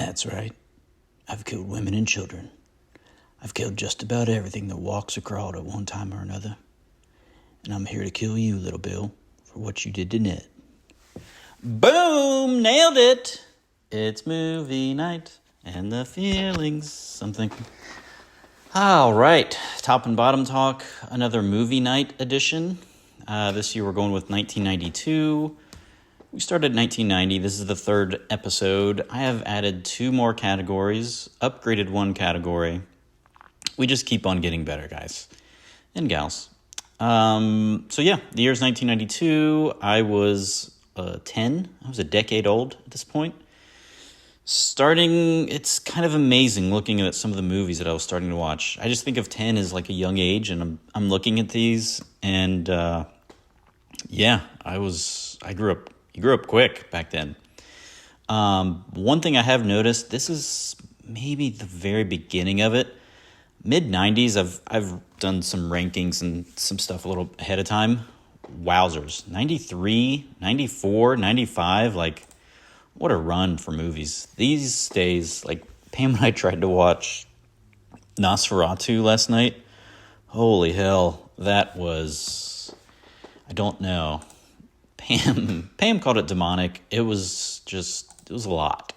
That's right. I've killed women and children. I've killed just about everything that walks or crawled at one time or another. And I'm here to kill you, little Bill, for what you did to Ned. Boom! Nailed it! It's movie night, and the feeling's something. All right, top and bottom talk, another movie night edition. This year we're going with 1992. We started 1990. This is the third episode. I have added 2 more categories, upgraded 1 category. We just keep on getting better, guys and gals. The year's 1992. I was 10. I was a decade old at this point. It's kind of amazing looking at some of the movies that I was starting to watch. I just think of 10 as like a young age, and I'm looking at these, and I grew up. You grew up quick back then. One thing I have noticed, this is maybe the very beginning of it. Mid-90s, I've done some rankings and some stuff a little ahead of time. Wowzers. 93, 94, 95, like, what a run for movies. These days, like, Pam and I tried to watch Nosferatu last night. Holy hell, that was, I don't know. Pam called it demonic. It was a lot.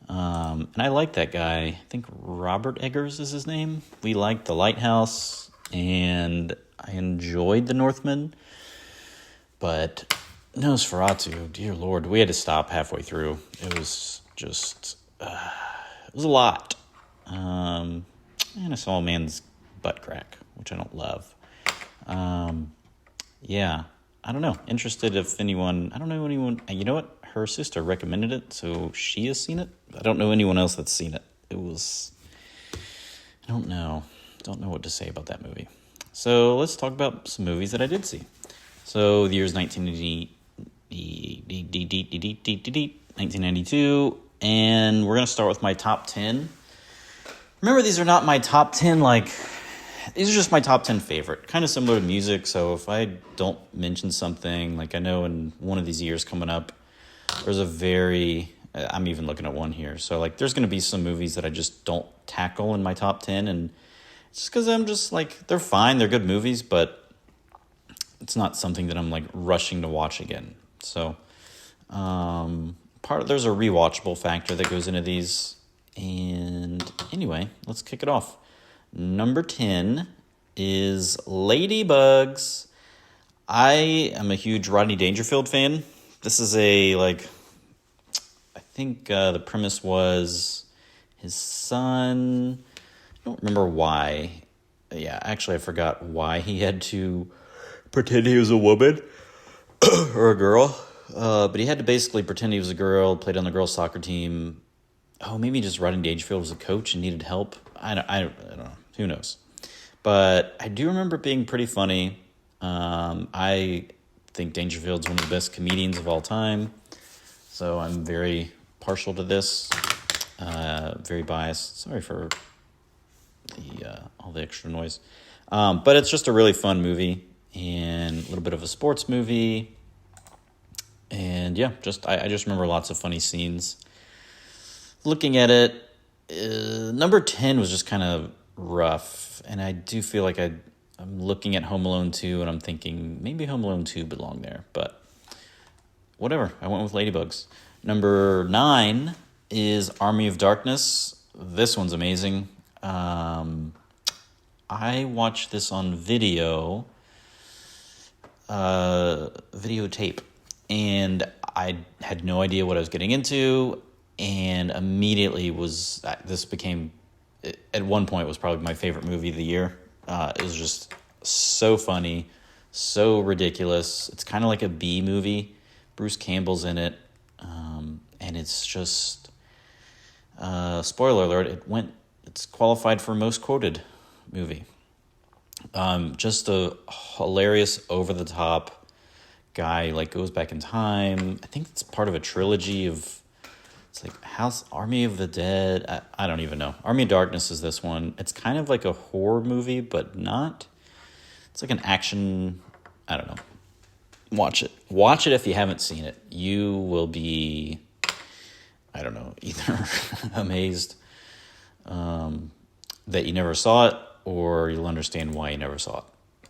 And I like that guy. I think Robert Eggers is his name. We liked The Lighthouse, and I enjoyed The Northman. But Nosferatu, dear Lord, we had to stop halfway through. It was just, it was a lot. And I saw a man's butt crack, which I don't love. I don't know. Interested if anyone, I don't know anyone, you know what? Her sister recommended it, so she has seen it. I don't know anyone else that's seen it. It was, I don't know. Don't know what to say about that movie. So let's talk about some movies that I did see. So the year's 1992, and we're going to start with my top 10. Remember, these are not my top 10, these are just my top 10 favorite. Kind of similar to music, so if I don't mention something, like I know in one of these years coming up, there's I'm even looking at one here. So, there's going to be some movies that I just don't tackle in my top 10, and it's just because I'm just, they're fine, they're good movies, but it's not something that I'm, rushing to watch again. So, there's a rewatchable factor that goes into these, and anyway, let's kick it off. Number 10 is Ladybugs. I am a huge Rodney Dangerfield fan. This is I think the premise was his son. I don't remember why. Yeah, actually I forgot why he had to pretend he was a woman or a girl. But he had to basically pretend he was a girl, played on the girls' soccer team. Oh, maybe just Rodney Dangerfield was a coach and needed help. I don't know. Who knows? But I do remember it being pretty funny. I think Dangerfield's one of the best comedians of all time. So I'm very partial to this. Very biased. Sorry for all the extra noise. But it's just a really fun movie and a little bit of a sports movie. And yeah, I just remember lots of funny scenes. Looking at it, number 10 was just kind of rough, and I do feel like I'm looking at Home Alone 2, and I'm thinking maybe Home Alone 2 belonged there, but whatever. I went with Ladybugs. Number 9 is Army of Darkness. This one's amazing. I watched this on videotape, and I had no idea what I was getting into, and immediately at one point was probably my favorite movie of the year. It was just so funny, so ridiculous. It's kind of like a B movie. Bruce Campbell's in it, and it's just spoiler alert. It's qualified for most quoted movie. Just a hilarious, over the top guy. Goes back in time. I think it's part of a trilogy of. It's House, Army of the Dead. I don't even know. Army of Darkness is this one. It's kind of like a horror movie, but not. It's like an action. I don't know. Watch it. Watch it if you haven't seen it. You will be. I don't know, either amazed that you never saw it, or you'll understand why you never saw it.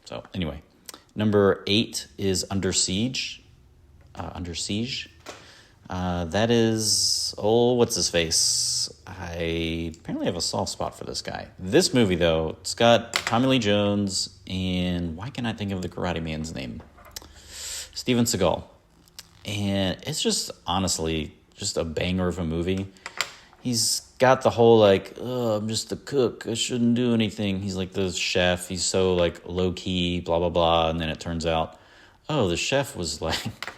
So anyway, number 8 is Under Siege. Under Siege. That is, what's his face? I apparently have a soft spot for this guy. This movie, though, it's got Tommy Lee Jones and why can't I think of the Karate Man's name? Steven Seagal. And it's just, honestly, just a banger of a movie. He's got the whole, like, oh, I'm just a cook, I shouldn't do anything. He's like the chef. He's so, like, low-key, blah, blah, blah. And then it turns out, oh, the chef was, like...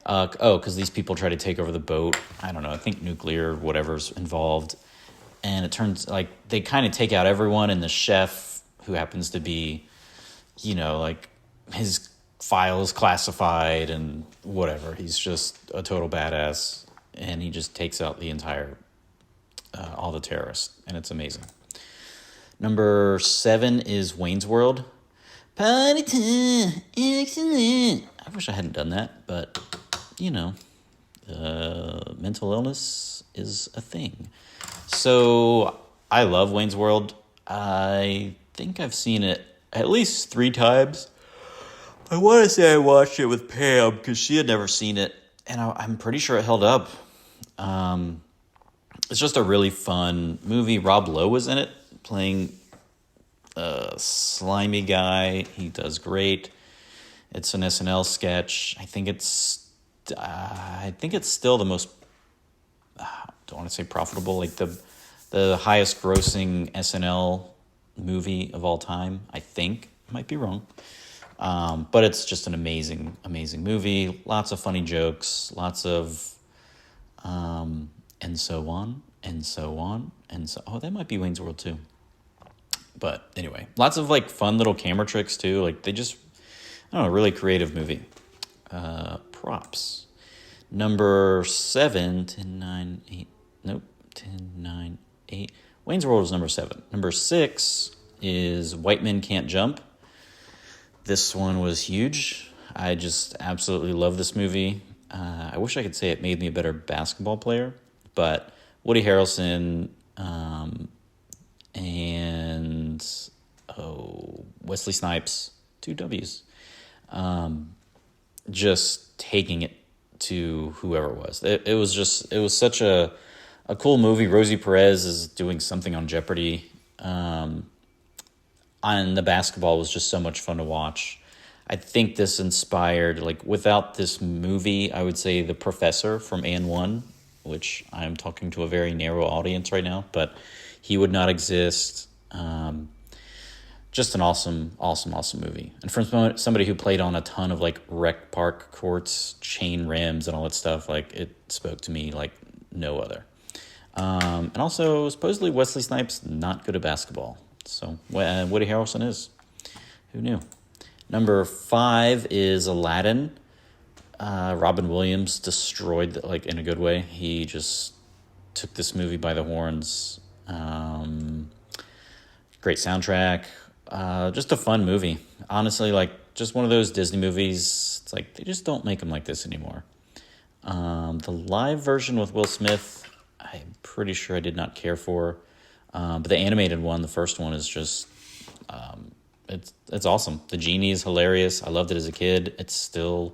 because these people try to take over the boat. I don't know. I think nuclear, whatever's involved. And it turns, like, they kind of take out everyone. And the chef, who happens to be, you know, like, his file is classified and whatever. He's just a total badass. And he just takes out the entire... all the terrorists, and it's amazing. Number 7 is Wayne's World. Party time, excellent. I wish I hadn't done that, but, you know, mental illness is a thing. So, I love Wayne's World. I think I've seen it at least 3 times. I want to say I watched it with Pam, because she had never seen it, and I'm pretty sure it held up. It's just a really fun movie. Rob Lowe was in it, playing a slimy guy. He does great. It's an SNL sketch. I think it's still the most, don't want to say profitable, like the highest grossing SNL movie of all time. I think. Might be wrong. But it's just an amazing, amazing movie. Lots of funny jokes. Lots of... and so on, and so on, and so... Oh, that might be Wayne's World, too. But anyway, lots of, like, fun little camera tricks, too. Like, they just... I don't know, really creative movie. Props. Number 7, 10, 9, 8... Nope, 10, 9, 8... Wayne's World is number 7. Number 6 is White Men Can't Jump. This one was huge. I just absolutely love this movie. I wish I could say it made me a better basketball player. But Woody Harrelson and Wesley Snipes, 2 W's, just taking it to whoever it was. It was such a cool movie. Rosie Perez is doing something on Jeopardy. And the basketball was just so much fun to watch. I think this inspired, like, without this movie, I would say The Professor from And One, which I'm talking to a very narrow audience right now, but he would not exist. Just an awesome, awesome, awesome movie. And from somebody who played on a ton of, like, rec park courts, chain rims, and all that stuff, like, it spoke to me like no other. And also, supposedly Wesley Snipes not good at basketball. So, Woody Harrelson is. Who knew? Number 5 is Aladdin. Robin Williams destroyed, like, in a good way. He just took this movie by the horns. Great soundtrack. Just a fun movie. Honestly, like, just one of those Disney movies. It's like, they just don't make them like this anymore. The live version with Will Smith, I'm pretty sure I did not care for. But the animated one, the first one, is just... It's awesome. The genie is hilarious. I loved it as a kid. It still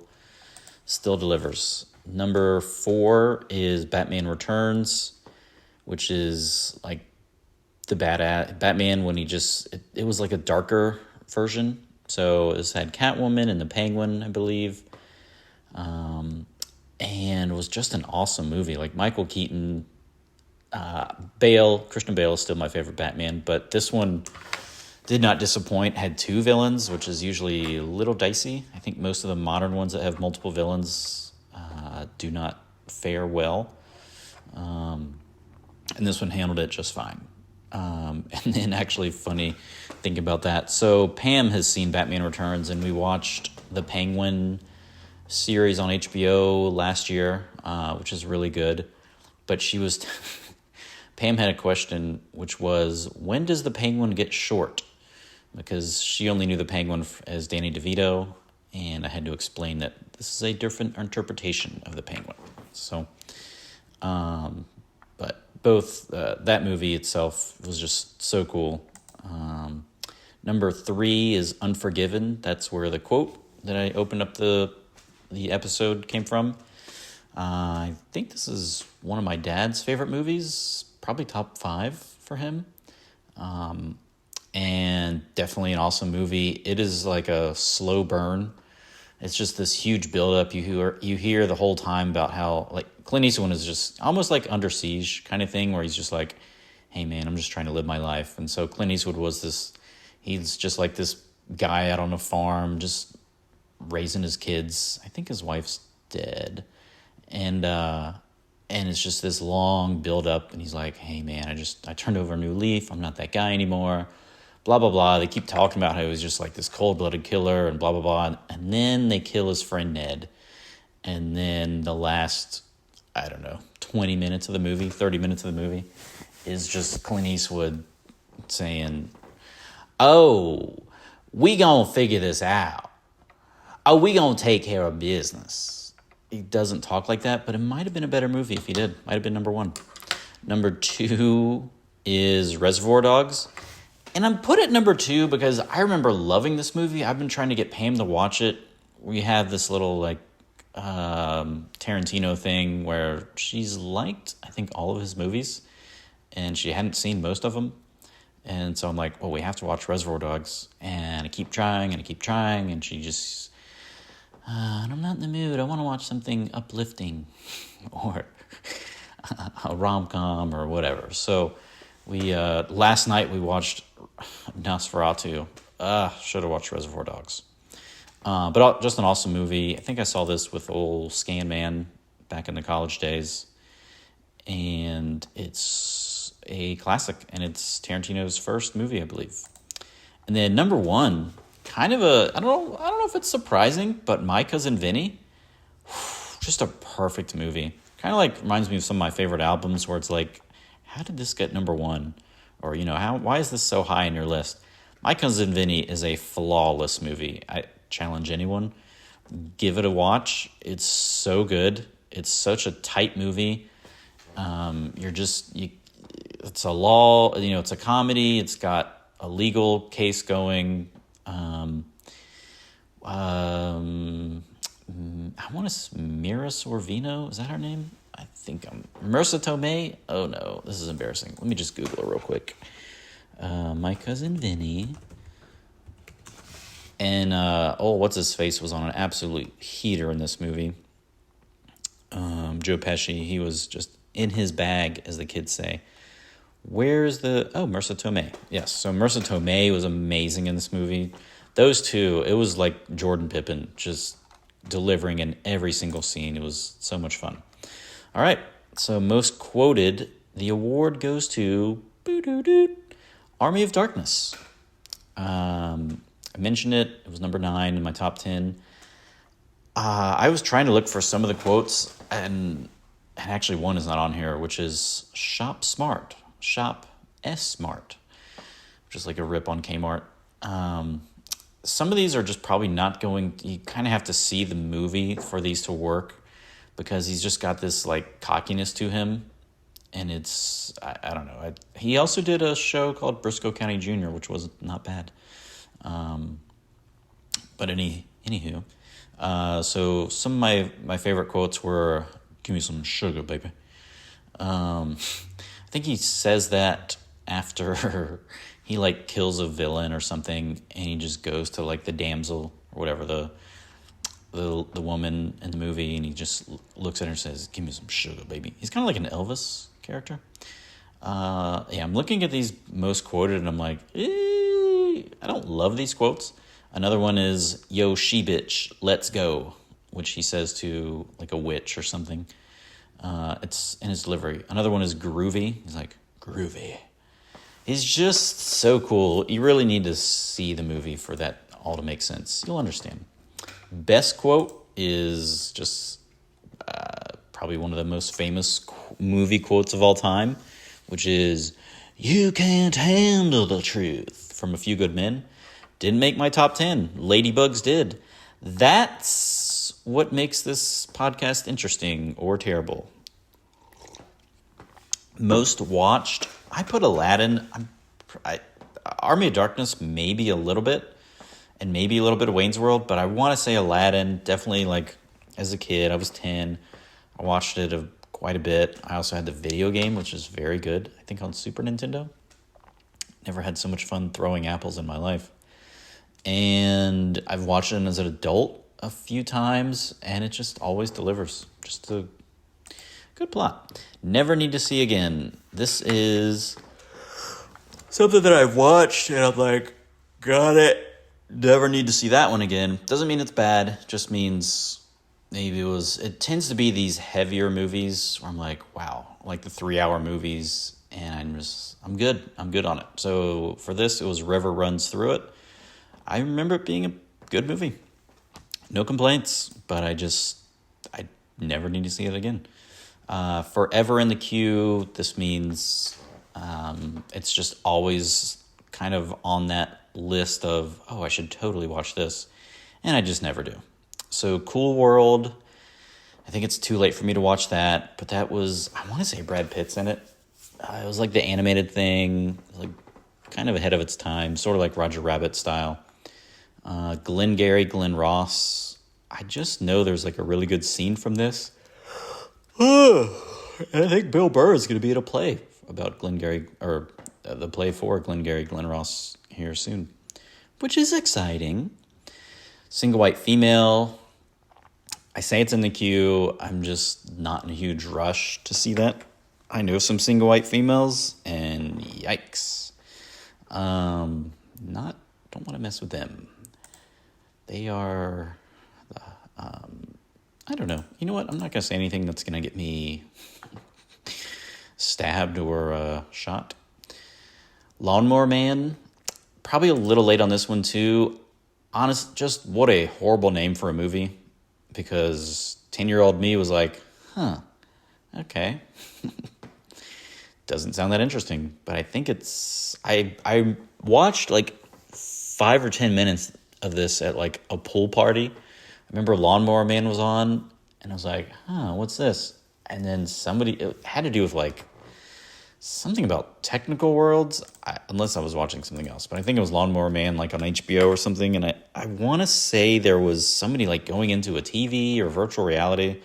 delivers. Number 4 is Batman Returns, which is like the Batman when he just... It was like a darker version. So this had Catwoman and the Penguin, I believe. And it was just an awesome movie. Like Michael Keaton, Christian Bale is still my favorite Batman, but this one... did not disappoint. Had 2 villains, which is usually a little dicey. I think most of the modern ones that have multiple villains do not fare well. And this one handled it just fine. And then actually funny think about that. So Pam has seen Batman Returns, and we watched the Penguin series on HBO last year, which is really good. But she was... Pam had a question, which was, when does the Penguin get short? Because she only knew the Penguin as Danny DeVito, and I had to explain that this is a different interpretation of the Penguin. So, But both that movie itself was just so cool. Number 3 is Unforgiven. That's where the quote that I opened up the episode came from. I think this is one of my dad's favorite movies, probably top 5 for him. And definitely an awesome movie. It is like a slow burn. It's just this huge buildup. You hear the whole time about how like Clint Eastwood is just almost like Under Siege kind of thing, where he's just like, hey man, I'm just trying to live my life. And so Clint Eastwood was this, he's just like this guy out on a farm, just raising his kids. I think his wife's dead. And it's just this long buildup, and he's like, hey man, I turned over a new leaf. I'm not that guy anymore. Blah, blah, blah. They keep talking about how he was just like this cold-blooded killer and blah, blah, blah. And then they kill his friend Ned. And then the last, 20 minutes of the movie, 30 minutes of the movie is just Clint Eastwood saying, oh, we gonna figure this out. Oh, we gonna take care of business. He doesn't talk like that, but it might have been a better movie if he did. Might have been number 1. Number 2 is Reservoir Dogs. And I'm put at number 2 because I remember loving this movie. I've been trying to get Pam to watch it. We have this little like Tarantino thing where she's liked, I think, all of his movies, and she hadn't seen most of them. And so I'm like, well, we have to watch Reservoir Dogs. And I keep trying, and she just, I'm not in the mood. I want to watch something uplifting or a rom-com or whatever. So we last night we watched Nosferatu. Should have watched Reservoir Dogs. But just an awesome movie. I think I saw this with old Scan Man back in the college days. And it's a classic. And it's Tarantino's first movie, I believe. And then number 1, kind of I don't know if it's surprising, but My Cousin Vinny. Just a perfect movie. Kind of like reminds me of some of my favorite albums where it's like, how did this get number 1? Or, why is this so high in your list? My Cousin Vinny is a flawless movie. I challenge anyone. Give it a watch. It's so good. It's such a tight movie. It's a law, it's a comedy. It's got a legal case going. I want to, Mira Sorvino, is that her name? I think Marissa Tomei. Oh no, this is embarrassing. Let me just Google it real quick. My Cousin Vinny. And, what's his face was on an absolute heater in this movie. Joe Pesci, he was just in his bag, as the kids say. Marissa Tomei. Yes, so Marissa Tomei was amazing in this movie. Those two, it was like Jordan Pippen, just delivering in every single scene. It was so much fun. All right, so most quoted, the award goes to Army of Darkness. I mentioned it. It was number 9 in my top 10. I was trying to look for some of the quotes, and actually one is not on here, which is Shop Smart, Shop S Smart, which is like a rip on Kmart. Some of these are just probably not going, you kind of have to see the movie for these to work, because he's just got this like cockiness to him, and it's, I don't know. He also did a show called Briscoe County Jr., which was not bad. But anywho, so some of my favorite quotes were, give me some sugar, baby. I think he says that after he like kills a villain or something, and he just goes to like the damsel or whatever, the woman in the movie, and he just looks at her and says, give me some sugar, baby. He's kind of like an Elvis character. I'm looking at these most quoted, and I'm like, I don't love these quotes. Another one is, yo, she bitch, let's go, which he says to like a witch or something. It's in his delivery. Another one is groovy. He's like, groovy. He's just so cool. You really need to see the movie for that all to make sense. You'll understand. Best quote is just probably one of the most famous movie quotes of all time, which is, you can't handle the truth, from A Few Good Men. Didn't make my top 10. Ladybugs did. That's what makes this podcast interesting or terrible. Most watched, I put Aladdin. Army of Darkness, maybe a little bit, and maybe a little bit of Wayne's World, but I want to say Aladdin, definitely, like, as a kid, I was 10, I watched it quite a bit. I also had the video game, which is very good, I think on Super Nintendo. Never had so much fun throwing apples in my life. And I've watched it as an adult a few times, and it just always delivers. Just a good plot. Never Need to See Again. This is something that I've watched, and I'm like, got it. Never need to see that one again. Doesn't mean it's bad. Just means maybe it tends to be these heavier movies where I'm like, wow, like the 3-hour movies, and I'm good. I'm good on it. So for this, it was River Runs Through It. I remember it being a good movie. No complaints, but I never need to see it again. Forever in the Queue, this means it's just always kind of on that list of, oh, I should totally watch this, and I just never do. So Cool World, I think it's too late for me to watch that, but that was, I want to say Brad Pitt's in it. It was like the animated thing, like kind of ahead of its time, sort of like Roger Rabbit style. Glengarry Glen Ross, I just know there's like a really good scene from this. And I think Bill Burr is going to be at a play about Glengarry, or the play for Glengarry Glen Ross here soon, which is exciting. Single White Female, I say it's in the queue. I'm just not in a huge rush to see that. I know some single white females, and yikes. Don't want to mess with them. They are, I don't know. You know what? I'm not going to say anything that's going to get me stabbed or shot. Lawnmower Man, probably a little late on this one too. Honest, just what a horrible name for a movie, because 10-year-old me was like, okay. Doesn't sound that interesting, but I think I watched like 5 or 10 minutes of this at like a pool party. I remember Lawnmower Man was on, and I was like, what's this? And then it had to do with like something about technical worlds, unless I was watching something else. But I think it was Lawnmower Man, like on HBO or something. And I want to say there was somebody like going into a TV or virtual reality.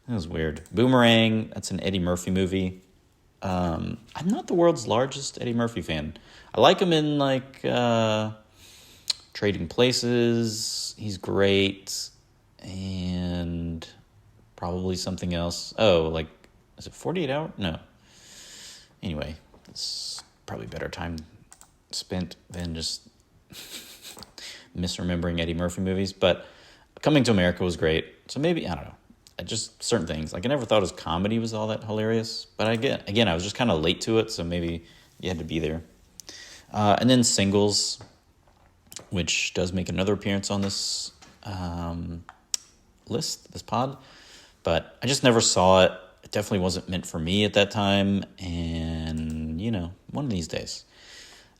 That was weird. Boomerang, that's an Eddie Murphy movie. I'm not the world's largest Eddie Murphy fan. I like him in like Trading Places. He's great. And probably something else. Oh, like, is it 48 Hours? No. Anyway, it's probably better time spent than just misremembering Eddie Murphy movies. But Coming to America was great. So maybe, I don't know. Just certain things. Like, I never thought his comedy was all that hilarious. But again, I was just kind of late to it, so maybe you had to be there. And then Singles, which does make another appearance on this list, this pod. But I just never saw it. It definitely wasn't meant for me at that time. And, one of these days.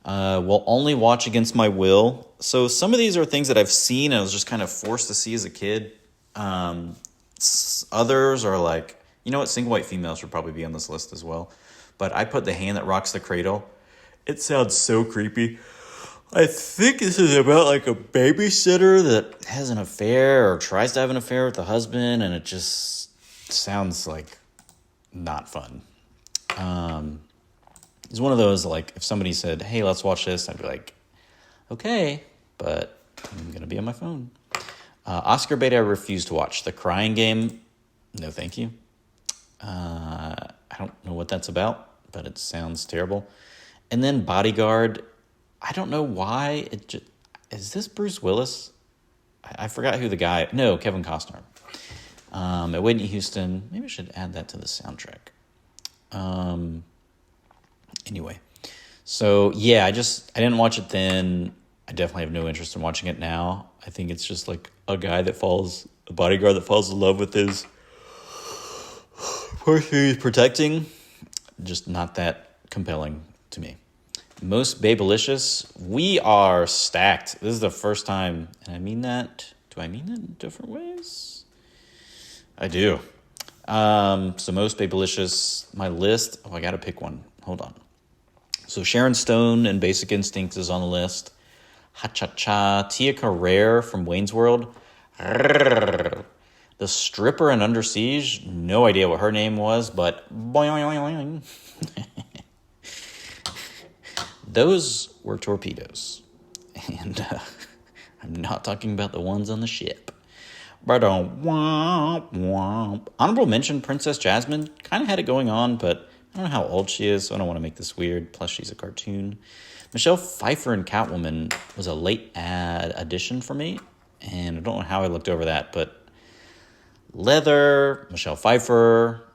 Will only watch against my will. So some of these are things that I've seen and I was just kind of forced to see as a kid. Others are like, Single White Female should probably be on this list as well. But I put The Hand That Rocks the Cradle. It sounds so creepy. I think this is about like a babysitter that has an affair or tries to have an affair with the husband, and it just sounds like not fun. It's one of those, like, if somebody said, hey, let's watch this, I'd be like, okay, but I'm going to be on my phone. Oscar bait I refuse to watch. The Crying Game, no thank you. I don't know what that's about, but it sounds terrible. And then Bodyguard, I don't know why. Is this Bruce Willis? I forgot who the guy... No, Kevin Costner. At Whitney Houston. Maybe I should add that to the soundtrack. Anyway. So, yeah, I didn't watch it then. I definitely have no interest in watching it now. I think it's just like a bodyguard that falls in love with his person he's protecting. Just not that compelling to me. Most Babelicious, we are stacked. This is the first time, and I mean that. Do I mean that in different ways? I do. So most Babylicious, my list. Oh, I got to pick one. Hold on. So Sharon Stone and Basic Instinct is on the list. Ha-cha-cha. Tia Carrere from Wayne's World. The stripper in Under Siege. No idea what her name was, but boing. Those were torpedoes. And I'm not talking about the ones on the ship. But womp womp. Honorable mention, Princess Jasmine. Kind of had it going on, but I don't know how old she is, so I don't want to make this weird. Plus, she's a cartoon. Michelle Pfeiffer in Catwoman was a late addition for me, and I don't know how I looked over that, but Leather, Michelle Pfeiffer,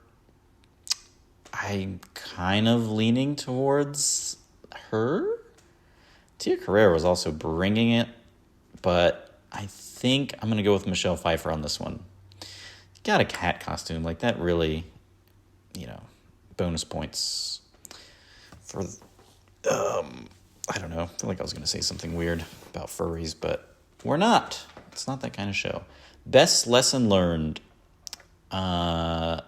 I'm kind of leaning towards her. Tia Carrere was also bringing it, but I think I'm going to go with Michelle Pfeiffer on this one. Got a cat costume. Like, that really, bonus points for, I don't know. I feel like I was going to say something weird about furries, but we're not. It's not that kind of show. Best lesson learned. I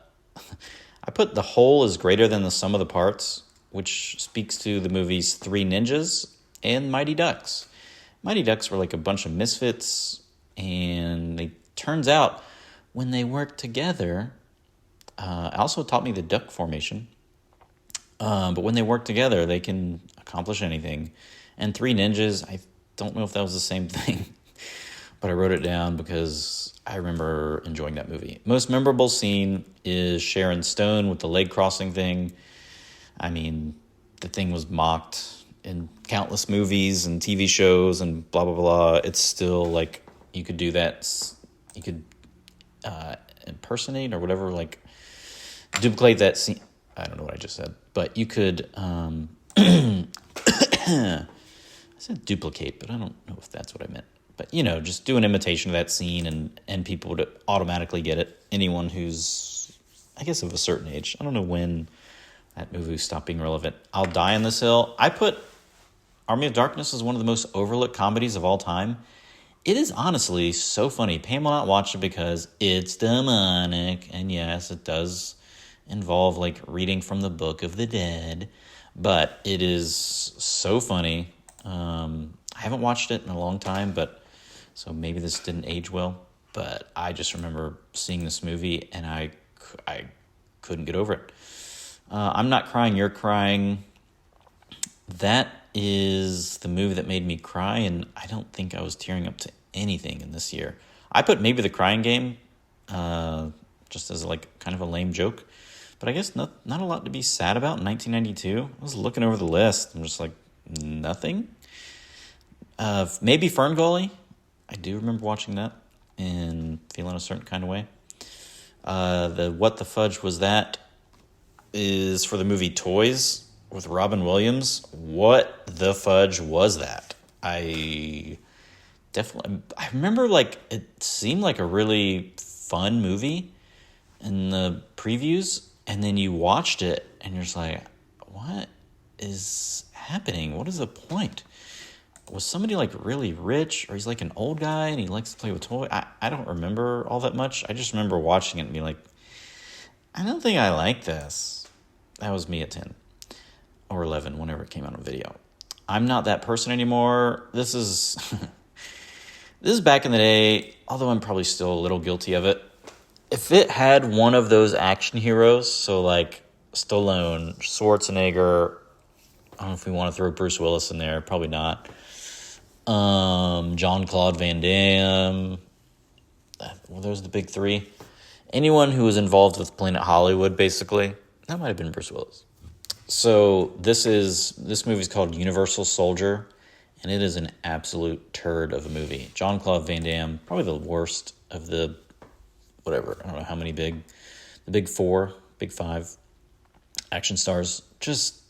put The Whole is greater than the sum of the parts, which speaks to the movies Three Ninjas and Mighty Ducks. Mighty Ducks were like a bunch of misfits, and it turns out when they work together, also taught me the duck formation. But when they work together, they can accomplish anything. And Three Ninjas, I don't know if that was the same thing, but I wrote it down because I remember enjoying that movie. Most memorable scene is Sharon Stone with the leg crossing thing. I mean, the thing was mocked in countless movies and TV shows and blah, blah, blah. It's still like you could do that. You could impersonate or whatever, like duplicate that scene. I don't know what I just said, but you could, I said duplicate, but I don't know if that's what I meant. But, just do an imitation of that scene and people would automatically get it. Anyone who's, I guess, of a certain age. I don't know when that movie stopped being relevant. I'll Die on This Hill. I put Army of Darkness as one of the most overlooked comedies of all time. It is honestly so funny. Pam will not watch it because it's demonic. And yes, it does involve like reading from the Book of the Dead. But it is so funny. I haven't watched it in a long time, so maybe this didn't age well. But I just remember seeing this movie and I couldn't get over it. I'm Not Crying, You're Crying. That is the movie that made me cry, and I don't think I was tearing up to anything in this year. I put maybe The Crying Game, just as like kind of a lame joke. But I guess not a lot to be sad about in 1992. I was looking over the list. I'm just like, nothing. Maybe Ferngully. I do remember watching that and feeling a certain kind of way. The What the Fudge Was That is for the movie Toys with Robin Williams. What the fudge was that? I remember like it seemed like a really fun movie in the previews, and then you watched it and you're just like, what is happening? What is the point? Was somebody like really rich, or he's like an old guy and he likes to play with toys? I don't remember all that much. I just remember watching it and being like, I don't think I like this. That was me at 10 or 11, whenever it came out on video. I'm Not That Person Anymore. This is this is back in the day, although I'm probably still a little guilty of it. If it had one of those action heroes, so like Stallone, Schwarzenegger, I don't know if we want to throw Bruce Willis in there, probably not. Jean-Claude Van Damme. Well, those are the big three. Anyone who was involved with Planet Hollywood, basically. That might have been Bruce Willis. So this movie's called Universal Soldier, and it is an absolute turd of a movie. Jean-Claude Van Damme, probably the worst of the, whatever, I don't know how many the big four, big five action stars. Just,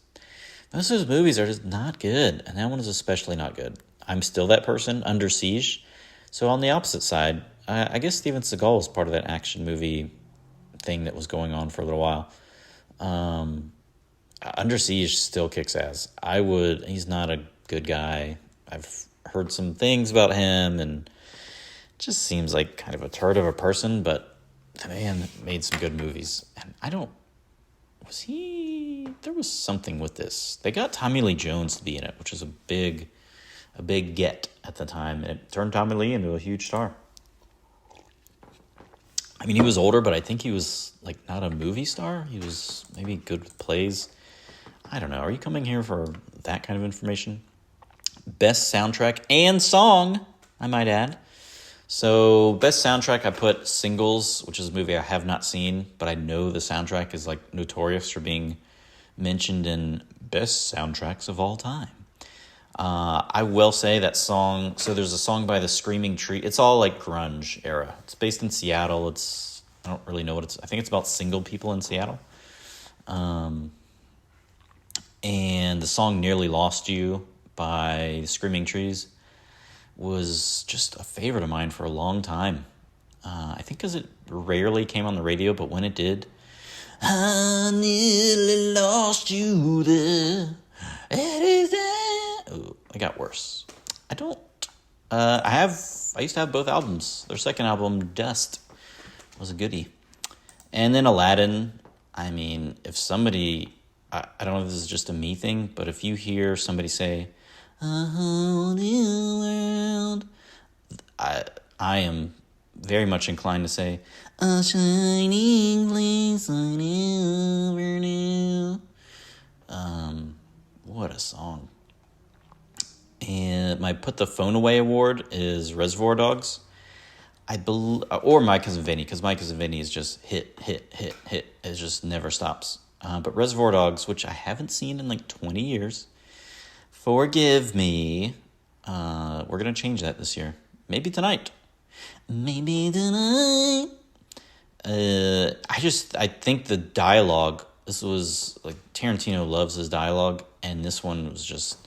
most of those movies are just not good, and that one is especially not good. I'm Still That Person, Under Siege. So on the opposite side, I guess Steven Seagal was part of that action movie thing that was going on for a little while. Under Siege still kicks ass. He's not a good guy. I've heard some things about him, and it just seems like kind of a turd of a person, but the man made some good movies. And there was something with this. They got Tommy Lee Jones to be in it, which was a big get at the time. And it turned Tommy Lee into a huge star. I mean, he was older, but I think he was, like, not a movie star. He was maybe good with plays. I don't know. Are you coming here for that kind of information? Best soundtrack and song, I might add. So, best soundtrack, I put Singles, which is a movie I have not seen, but I know the soundtrack is, like, notorious for being mentioned in best soundtracks of all time. I will say that song, so there's a song by the Screaming Tree. It's all like grunge era. It's based in Seattle. I don't really know I think it's about single people in Seattle. And the song Nearly Lost You by the Screaming Trees was just a favorite of mine for a long time. I think because it rarely came on the radio, but when it did, I nearly lost you there. Ooh, it got worse. I used to have both albums. Their second album, Dust, was a goodie. And then Aladdin, I mean, if somebody, I don't know if this is just a me thing, but if you hear somebody say, a whole new world, I am very much inclined to say, a shining place I never knew. What a song. And my Put the Phone Away award is Reservoir Dogs. Or My Cousin Vinny, because My Cousin Vinny is just hit. It just never stops. But Reservoir Dogs, which I haven't seen in like 20 years. Forgive me. We're going to change that this year. Maybe tonight. I think the dialogue, this was like Tarantino loves his dialogue, and this one was just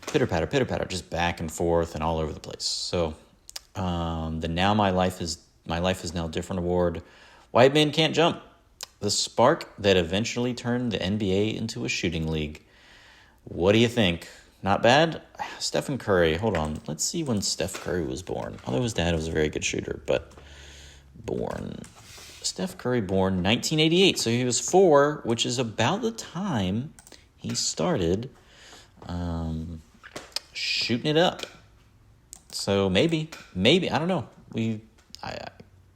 pitter patter, just back and forth and all over the place. So, the Now My Life Is Now Different award, White Man Can't Jump, the spark that eventually turned the NBA into a shooting league. What do you think? Not bad? Stephen Curry, hold on. Let's see when Steph Curry was born. Although his dad was a very good shooter, but Steph Curry born 1988, so he was 4, which is about the time he started shooting it up. So maybe, I don't know.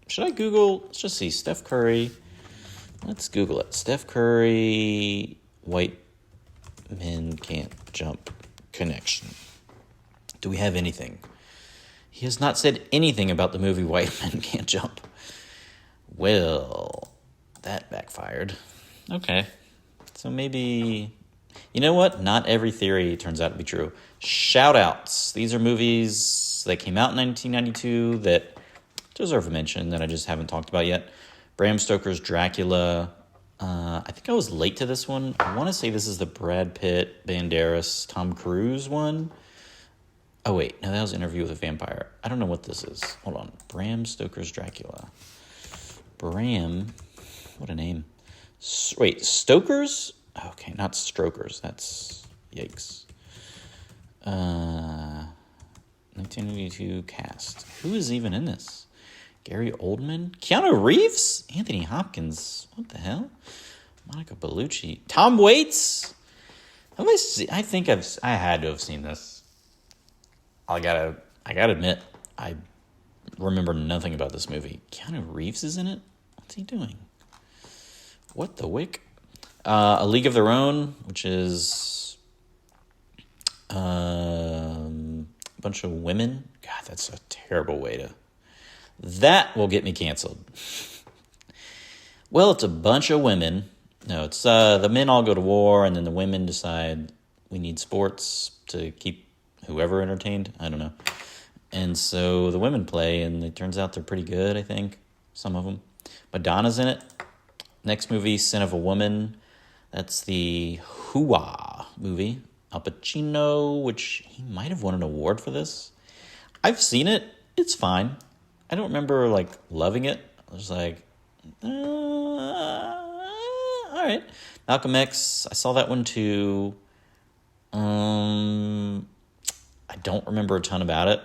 Should I Google? Let's just see. Steph Curry. Let's Google it. Steph Curry, White Men Can't Jump connection. Do we have anything? He has not said anything about the movie White Men Can't Jump. Well, that backfired. Okay. So maybe, you know what? Not every theory turns out to be true. Shout-outs. These are movies that came out in 1992 that deserve a mention that I just haven't talked about yet. Bram Stoker's Dracula. I think I was late to this one. I want to say this is the Brad Pitt, Banderas, Tom Cruise one. Oh, wait. No, that was Interview with a Vampire. I don't know what this is. Hold on. Bram Stoker's Dracula. Bram. What a name. Wait, Stokers? Okay, not Strokers. That's... Yikes. 1982 cast. Who is even in this? Gary Oldman? Keanu Reeves? Anthony Hopkins? What the hell? Monica Bellucci? Tom Waits? I think I had to have seen this. I gotta admit, I remember nothing about this movie. Keanu Reeves is in it? What's he doing? What the wick? A League of Their Own, which is a bunch of women. God, that's a terrible way to... That will get me canceled. Well, it's a bunch of women. No, it's the men all go to war, and then the women decide we need sports to keep whoever entertained. I don't know. And so the women play, and it turns out they're pretty good, I think. Some of them. Madonna's in it. Next movie, Sin of a Woman. That's the Hoo-Ah movie. Al Pacino, which he might have won an award for this. I've seen it. It's fine. I don't remember, loving it. I was like, all right. Malcolm X, I saw that one too. I don't remember a ton about it.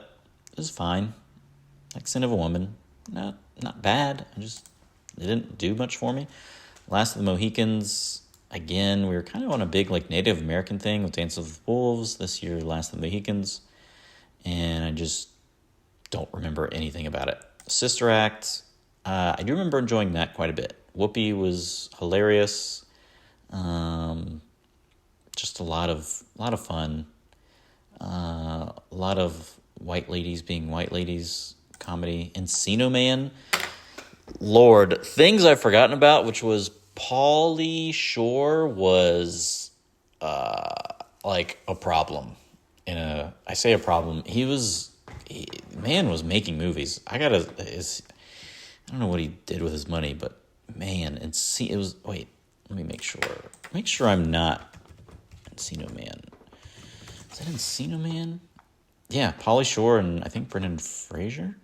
It was fine. Like Sin of a Woman. Not bad. I just it didn't do much for me. Last of the Mohicans, again, we were kind of on a big like Native American thing with Dance of the Wolves this year, Last of the Mohicans, and I just don't remember anything about it. Sister Act, I do remember enjoying that quite a bit. Whoopi was hilarious. Just a lot of fun. A lot of white ladies being white ladies comedy. Encino Man, Lord, things I've forgotten about, which was Pauly Shore was like a problem. I say a problem. Man was making movies. I don't know what he did with his money, but man, wait, let me make sure. Make sure I'm not Encino Man. Is that Encino Man? Yeah, Pauly Shore and I think Brendan Fraser.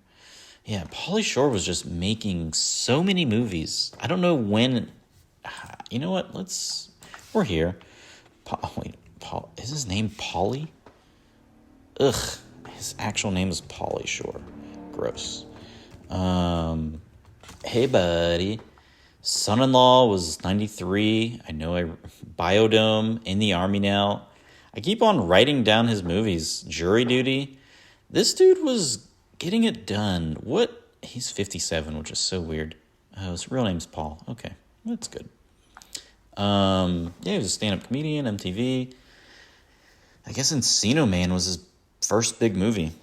Yeah, Pauly Shore was just making so many movies. I don't know when. You know what? We're here. Paul, is his name Pauly? Ugh, his actual name is Pauly Shore. Gross. Hey, buddy. Son-in-Law was 93. I know Biodome, In the Army Now. I keep on writing down his movies. Jury Duty. This dude was getting it done. What? He's 57, which is so weird. His real name's Paul. Okay, that's good. Yeah, he was a stand-up comedian, MTV. I guess Encino Man was his first big movie.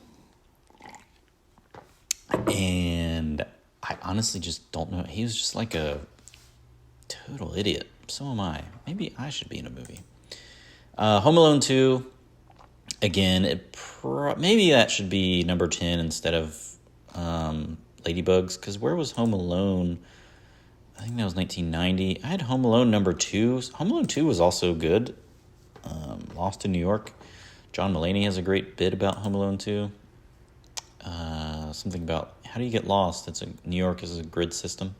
And I honestly just don't know. He was just like a total idiot. So am I. Maybe I should be in a movie. Home Alone 2. Again, maybe that should be number 10 instead of Ladybugs. Because where was Home Alone? I think that was 1990. I had Home Alone number 2. Home Alone 2 was also good. Lost in New York. John Mulaney has a great bit about Home Alone 2. Something about how do you get lost? New York is a grid system.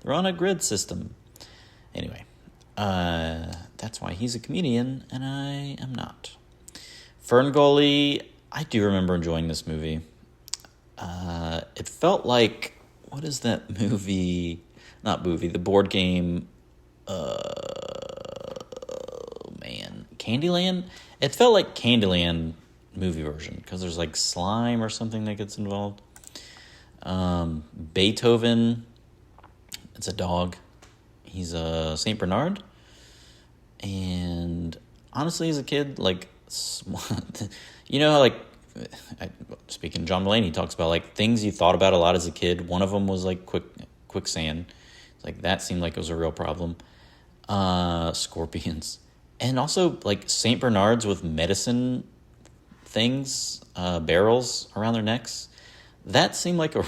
They're on a grid system. Anyway, that's why he's a comedian and I am not. Ferngully, I do remember enjoying this movie. It felt like, what is that movie? Not movie, the board game. Candyland? It felt like Candyland movie version because there's like slime or something that gets involved. Beethoven, it's a dog. He's a Saint Bernard. And honestly, as a kid, like, you know how like, speaking John Mulaney talks about like things you thought about a lot as a kid. One of them was like quicksand. Like that seemed like it was a real problem. Scorpions. And also like Saint Bernards with medicine things, barrels around their necks. That seemed like I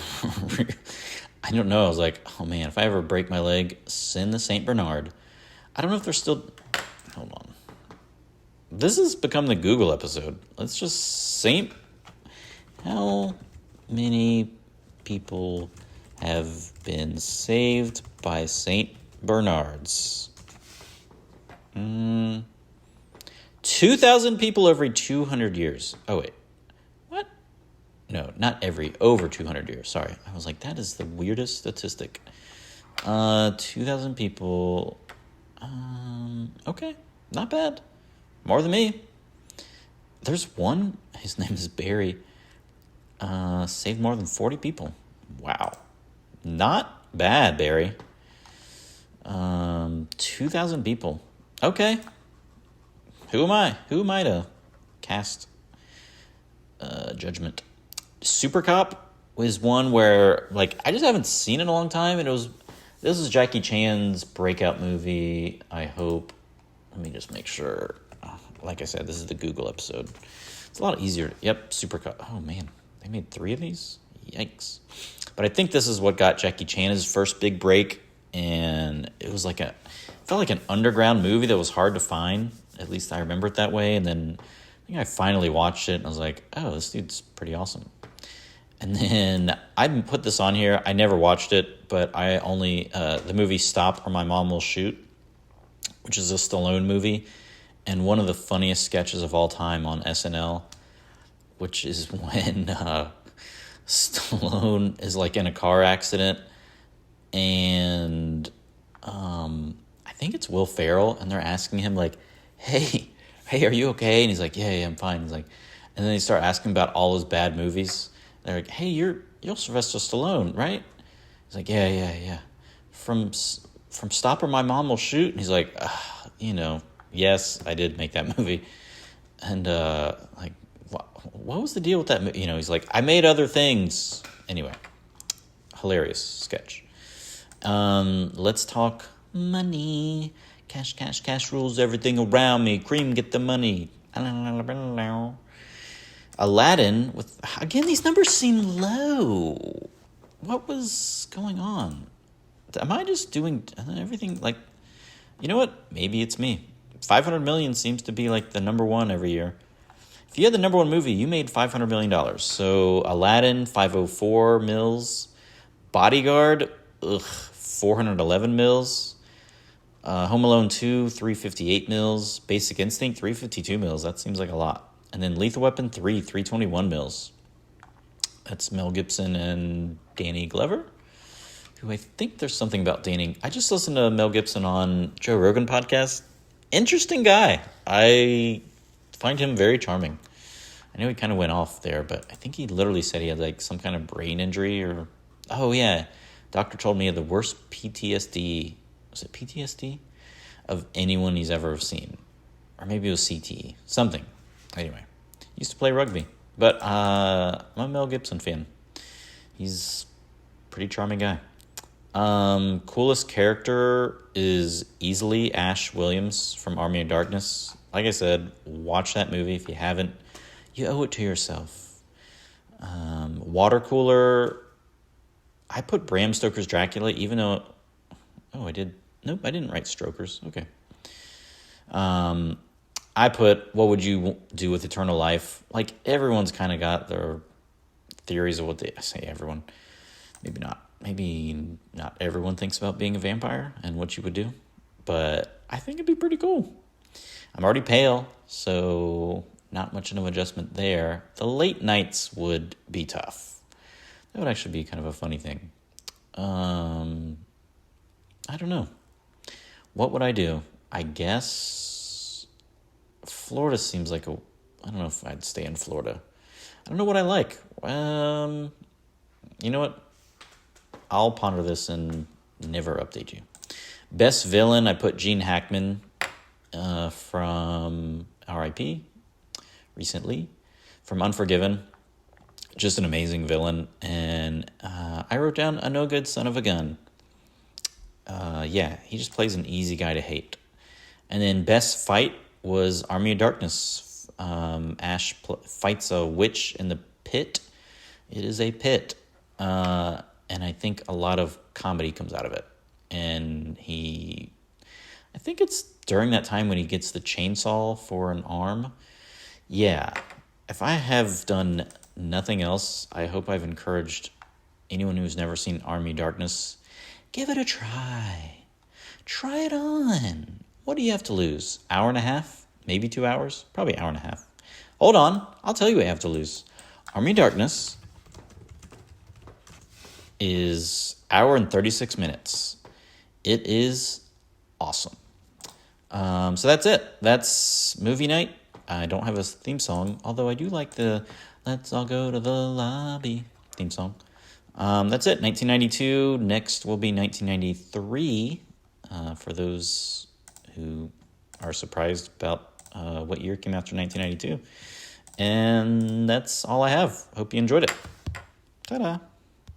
don't know. I was like, oh man, if I ever break my leg, send the Saint Bernard. I don't know if they're still, hold on. This has become the Google episode. Let's just how many people have been saved by Saint Bernards? 2,000 people every 200 years. Oh, wait. What? No, not over 200 years. Sorry. I was like, that is the weirdest statistic. 2,000 people. Okay. Not bad. More than me. There's one. His name is Barry. Saved more than 40 people. Wow. Not bad, Barry. 2,000 people. Okay. Who am I? Who am I to cast judgment? Super Cop was one where, like, I just haven't seen it in a long time. This is Jackie Chan's breakout movie, I hope. Let me just make sure. Like I said, this is the Google episode. It's a lot easier. Yep, Super Cop. Oh, man. They made 3 of these? Yikes. But I think this is what got Jackie Chan his first big break. And it was like felt like an underground movie that was hard to find. At least I remember it that way. And then I think I finally watched it and I was like, oh, this dude's pretty awesome. And then I put this on here. I never watched it, but I only, the movie Stop or My Mom Will Shoot, which is a Stallone movie. And one of the funniest sketches of all time on SNL, which is when Stallone is like in a car accident and I think it's Will Ferrell, and they're asking him like, hey, are you okay? And he's like, yeah, I'm fine. He's like, and then they start asking about all his bad movies. They're like, hey, you're Sylvester Stallone, right? He's like, yeah. From Stop or My Mom Will Shoot. And he's like, yes, I did make that movie. And like, what was the deal with that movie? He's like, I made other things. Anyway, hilarious sketch. Let's talk money. Cash rules everything around me. Cream, get the money. Aladdin, again, these numbers seem low. What was going on? Am I just doing everything like, you know what? Maybe it's me. 500 million seems to be like the number one every year. If you had the number one movie, you made $500 million. So Aladdin, 504 mils. Bodyguard, 411 mils. Home Alone 2, 358 mils. Basic Instinct, 352 mils. That seems like a lot. And then Lethal Weapon 3, 321 mils. That's Mel Gibson and Danny Glover, who I think there's something about Danny. I just listened to Mel Gibson on Joe Rogan podcast. Interesting guy. I find him very charming. I know he kind of went off there, but I think he literally said he had like some kind of brain injury or... Oh, yeah. Doctor told me he had the worst PTSD... Was it PTSD? Of anyone he's ever seen. Or maybe it was CTE. Something. Anyway. Used to play rugby. But I'm a Mel Gibson fan. He's a pretty charming guy. Coolest character is easily Ash Williams from Army of Darkness. Like I said, watch that movie if you haven't. You owe it to yourself. Water cooler. I put Bram Stoker's Dracula, even though... Oh, I did... Nope, I didn't write Strokers. Okay. I put, what would you do with eternal life? Like, everyone's kind of got their theories of what they... I say everyone. Maybe not. Maybe not everyone thinks about being a vampire and what you would do. But I think it'd be pretty cool. I'm already pale, so not much of an adjustment there. The late nights would be tough. That would actually be kind of a funny thing. I don't know. What would I do? I guess Florida seems like I don't know if I'd stay in Florida. I don't know what I like. You know what? I'll ponder this and never update you. Best villain, I put Gene Hackman from R.I.P. recently, from Unforgiven. Just an amazing villain. And I wrote down a no good son of a gun. He just plays an easy guy to hate. And then best fight was Army of Darkness. Ash fights a witch in the pit. It is a pit. And I think a lot of comedy comes out of it. And I think it's during that time when he gets the chainsaw for an arm. Yeah. If I have done nothing else, I hope I've encouraged anyone who's never seen Army Darkness, give it a try. Try it on. What do you have to lose? Hour and a half? Maybe 2 hours? Probably hour and a half. Hold on. I'll tell you what you have to lose. Army Darkness is hour and 36 minutes. It is awesome. So that's it. That's movie night. I don't have a theme song, although I do like the Let's All Go to the Lobby theme song. That's it. 1992. Next will be 1993. For those who are surprised about what year came after 1992. And that's all I have. Hope you enjoyed it. Ta-da.